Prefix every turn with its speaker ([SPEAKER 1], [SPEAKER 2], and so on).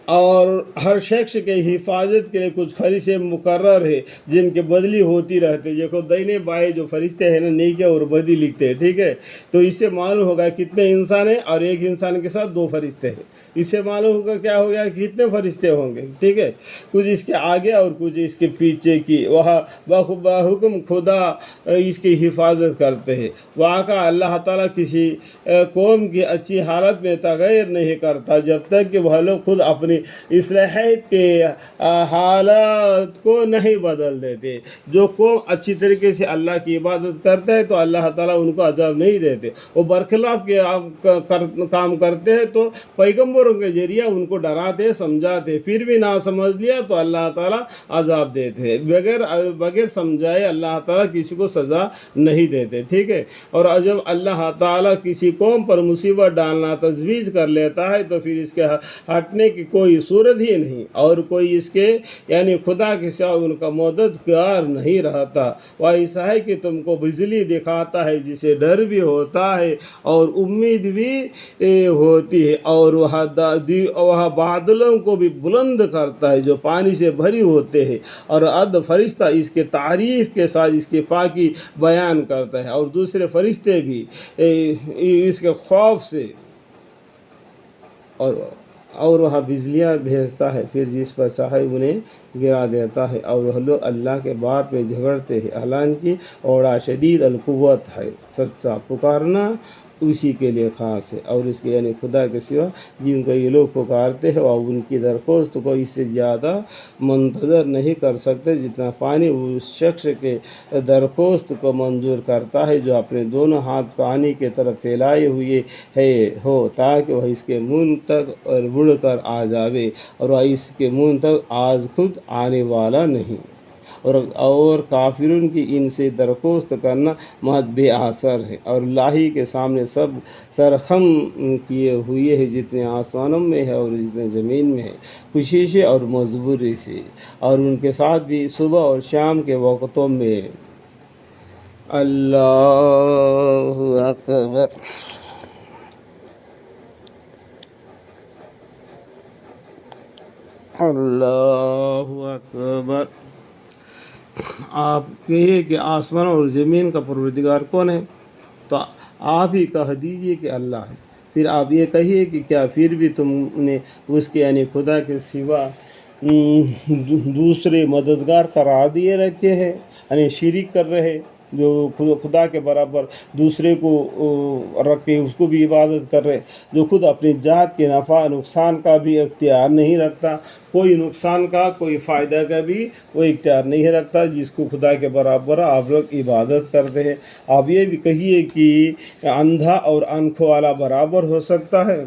[SPEAKER 1] اور ہر شخص کے حفاظت کے لیے کچھ فرشتے مقرر ہے جن کے بدلی ہوتی رہتے. دیکھو دائیں بائیں جو فرشتے ہیں نا نیکی اور بدی لکھتے ہیں, ٹھیک ہے. تو اس سے معلوم ہوگا کتنے انسان ہیں, اور ایک انسان کے ساتھ 2 فرشتے ہیں. اس سے معلوم ہوگا کیا ہو گیا کہ کتنے فرشتے ہوں گے, ٹھیک ہے. کچھ اس کے آگے اور کچھ اس کے پیچھے کی وہاں بحکم خدا اس کی حفاظت کرتے ہیں. وہاں کا اللہ تعالیٰ کسی قوم کی اچھی حالت میں تغیر نہیں کرتا جب تک کہ وہ لوگ خود اپنی اصلاحیت کے حالات کو نہیں بدل دیتے. جو قوم اچھی طریقے سے اللہ کی عبادت کرتے ہیں تو اللہ تعالیٰ ان کو عذاب نہیں دیتے. وہ برخلاف کے کام کرتے ہیں تو پیغمبروں کے ذریعہ ان کو ڈراتے سمجھاتے, پھر بھی نہ سمجھ لیا تو اللہ تعالیٰ عذاب دیتے. بغیر سمجھائے اللہ تعالیٰ کسی کو سزا نہیں دیتے, ٹھیک ہے. اور جب اللہ تعالیٰ کسی قوم پر مصیبت ڈالنا تجویز کر لیتا ہے تو پھر اس کے ہٹنے کی کوئی صورت ہی نہیں, اور کوئی اس کے یعنی خدا کے سوا ان کا مددگار نہیں رہتا. وہ ایسا ہے کہ تم کو بجلی دکھاتا ہے جسے ڈر بھی ہوتا ہے اور امید بھی ہوتی ہے, اور وہ بادلوں کو بھی بلند کرتا ہے جو پانی سے بھری ہوتے ہیں, اور فرشتہ اس کے تعریف کے ساتھ اس کی پاکی بیان کرتا ہے, اور دوسرے فرشتے بھی اس کے خوف سے, اور وہاں بجلیاں بھیجتا ہے, پھر جس پر چاہے انہیں گرا دیتا ہے. اور وہ لوگ اللہ کے بات میں جھگڑتے ہیں, حالانکہ اوڑا شدید القوت ہے. سچا پکارنا اسی کے لیے خاص ہے, اور اس کے یعنی خدا کے سوا جن کو یہ لوگ پکارتے ہیں اور ان کی درخواست کو اس سے زیادہ منتظر نہیں کر سکتے جتنا پانی اس شخص کے درخواست کو منظور کرتا ہے جو اپنے دونوں ہاتھ پانی کی طرف پھیلائے ہوئے ہو, تاکہ وہ اس کے منہ تک اور بڑھ کر آ جاوے, اور وہ اس کے منہ تک آج خود آنے والا نہیں. اور کافرون کی ان سے درخواست کرنا محض بے اثر ہے, اور اللہ کے سامنے سب سرخم کیے ہوئے ہیں جتنے آسمانوں میں ہے اور جتنے زمین میں ہے, خوشی سے اور مجبوری سے, اور ان کے ساتھ بھی صبح اور شام کے وقتوں میں. اللہ اکبر. اللہ اکبر. آپ کہیے کہ آسمان اور زمین کا پروردگار کون ہے؟ تو آپ ہی کہہ دیجئے کہ اللہ ہے. پھر آپ یہ کہیے کہ کیا پھر بھی تم نے اس کے یعنی خدا کے سوا دوسرے مددگار قرار دیے رکھے ہیں, یعنی شریک کر رہے, جو خدا کے برابر دوسرے کو رکھ کے اس کو بھی عبادت کر رہے, جو خود اپنی ذات کے نفع نقصان کا بھی اختیار نہیں رکھتا, کوئی نقصان کا کوئی فائدہ کا بھی وہ اختیار نہیں رکھتا, جس کو خدا کے برابر آپ لوگ عبادت کرتے ہیں. آپ یہ بھی کہیے کہ اندھا اور آنکھوں والا برابر ہو سکتا ہے؟